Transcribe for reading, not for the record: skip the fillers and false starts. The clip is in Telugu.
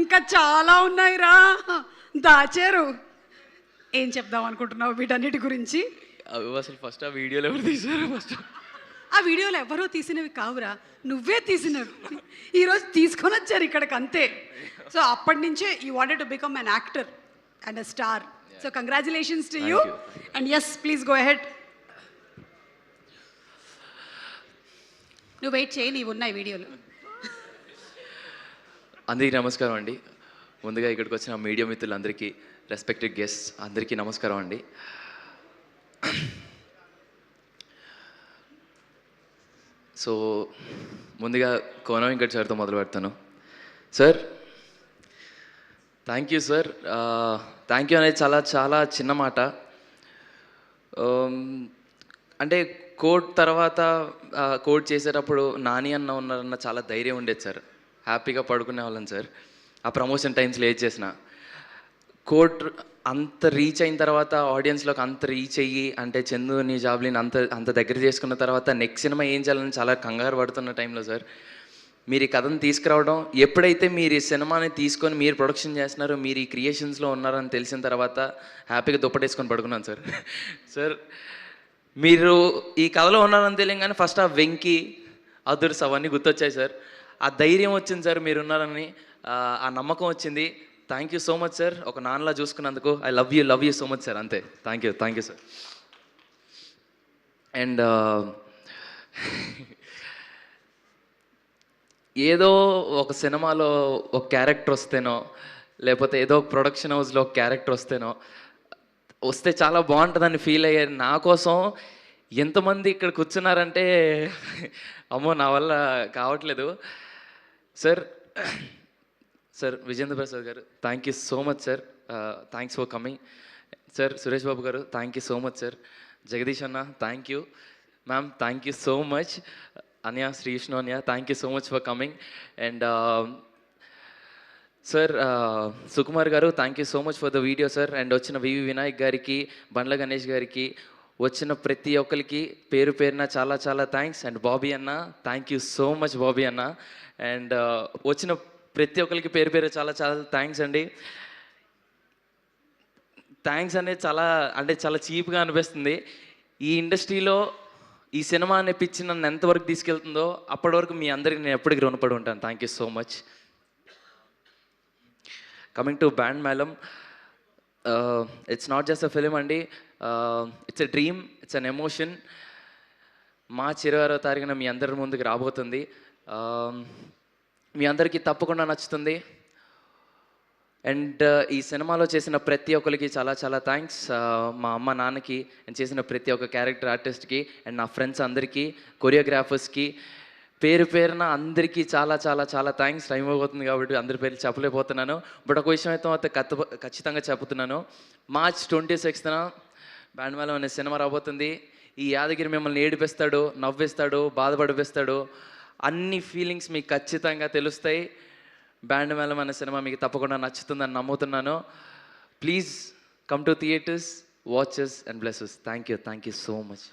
ఇంకా చాలా ఉన్నాయిరా, దాచారు. ఏం చెప్దాం అనుకుంటున్నావు వీటన్నిటి గురించి? అవి అసలు ఫస్ట్ ఆ వీడియోలో ఎవరు తీశారు? ఆ వీడియోలో ఎవరో తీసినవి కావురా, నువ్వే తీసినవి. ఈరోజు తీసుకొని వచ్చారు ఇక్కడికి, అంతే. సో అప్పటి నుంచే you wanted to become an actor and a star. So congratulations to you. And yes, please go ahead. నువ్వు వెయిట్ చేయి, నీవు ఉన్నాయి వీడియోలు. అందరికీ నమస్కారం అండి. ముందుగా ఇక్కడికి వచ్చిన మీడియా మిత్రులందరికీ, రెస్పెక్టెడ్ గెస్ట్స్ అందరికీ నమస్కారం అండి. సో ముందుగా కోన వెంకట్ సార్తో మొదలు పెడతాను. Sir, thank you sir. Thank you అనేది చాలా చాలా చిన్న మాట. అంటే కోడ్ తర్వాత కోడ్ చేసేటప్పుడు నాని అన్న ఉన్నారన్న చాలా ధైర్యం ఉండేది సార్. హ్యాపీగా పడుకునే వాళ్ళం సార్. ఆ ప్రమోషన్ టైమ్స్లో ఏది చేసిన కోడ్ అంత రీచ్ అయిన తర్వాత, ఆడియన్స్లోకి అంత రీచ్ అయ్యి, అంటే చందుని జాబ్లీని అంత దగ్గర చేసుకున్న తర్వాత నెక్స్ట్ సినిమా ఏం చేయాలని చాలా కంగారు పడుతున్న టైంలో సార్ మీరు ఈ కథను తీసుకురావడం, ఎప్పుడైతే మీరు ఈ సినిమాని తీసుకొని మీరు ప్రొడక్షన్ చేస్తున్నారో, మీరు ఈ క్రియేషన్స్లో ఉన్నారని తెలిసిన తర్వాత హ్యాపీగా దుప్పటేసుకొని పడుకున్నాను సార్. సార్, మీరు ఈ కథలో ఉన్నారని తెలియగానే ఫస్ట్ ఆ వెంకీ, అదుర్స్ అవన్నీ గుర్తొచ్చాయి సార్. ఆ ధైర్యం వచ్చింది సార్, మీరున్నారని ఆ నమ్మకం వచ్చింది. Thank you so much sir. ఒక నాన్నలా చూసుకున్నందుకు I love you so much sir. అంతే. Thank you sir. అండ్ ఏదో ఒక సినిమాలో ఒక క్యారెక్టర్ వస్తేనో, లేకపోతే ఏదో ఒక ప్రొడక్షన్ హౌస్లో ఒక క్యారెక్టర్ వస్తే చాలా బాగుంటుందని ఫీల్ అయ్యారు. నా కోసం ఎంతమంది ఇక్కడ కూర్చున్నారంటే అమ్మో, నా వల్ల కావట్లేదు సార్. సార్ విజేంద్ర ప్రసాద్ గారు, thank you so much sir. Thanks for coming sir. Suresh Babu గారు, thank you so much sir. Jagadish అన్న, thank you. Ma'am, thank you so much. Anya, Sri Vishnu Anya, thank you so much for coming. And sir Sukumar గారు, thank you so much for the video sir. And వచ్చిన వివి వినాయక్ గారికి, బండ్ల గణేష్ గారికి, వచ్చిన ప్రతి ఒక్కరికి పేరు పేరున చాలా చాలా థ్యాంక్స్. అండ్ బాబీ అన్న, thank you so much Bobby అన్న. అండ్ వచ్చిన ప్రతి ఒక్కరికి పేరు పేరు చాలా చాలా థ్యాంక్స్ అండి. థ్యాంక్స్ అనేది చాలా చీప్గా అనిపిస్తుంది. ఈ ఇండస్ట్రీలో ఈ సినిమా అనే పిచ్చి నన్ను ఎంతవరకు తీసుకెళ్తుందో అప్పటి వరకు మీ అందరికీ నేను ఎప్పటికీ రుణపడి ఉంటాను. Thank you so much. Coming to band Melam, it's not just a film అండి, it's a dream, it's an emotion. మార్చి 26వ తారీఖున మీ అందరి ముందుకు రాబోతుంది. మీ అందరికీ తప్పకుండా నచ్చుతుంది. అండ్ ఈ సినిమాలో చేసిన ప్రతి ఒక్కరికి చాలా చాలా థ్యాంక్స్. మా అమ్మ నాన్నకి, నేను చేసిన ప్రతి ఒక్క క్యారెక్టర్ ఆర్టిస్ట్కి, అండ్ నా ఫ్రెండ్స్ అందరికీ, కొరియోగ్రాఫర్స్కి, పేరు పేరున అందరికీ చాలా చాలా చాలా థ్యాంక్స్. టైం అయిపోతుంది కాబట్టి అందరి పేర్లు చెప్పలేకపోతున్నాను. బట్ ఒక విషయం అయితే ఖచ్చితంగా చెప్తున్నాను. మార్చ్ 26న బ్యాండ్ మేళం అనే సినిమా రాబోతుంది. ఈ యాదగిరి మిమ్మల్ని ఏడిపిస్తాడు, నవ్విస్తాడు, బాధపడిపిస్తాడు. అన్ని ఫీలింగ్స్ మీకు ఖచ్చితంగా తెలుస్తాయి. బ్యాండ్ మేళం అనే సినిమా మీకు తప్పకుండా నచ్చుతుందని నమ్ముతున్నాను. Please come to theatres, watches and blesses. Thank you so much.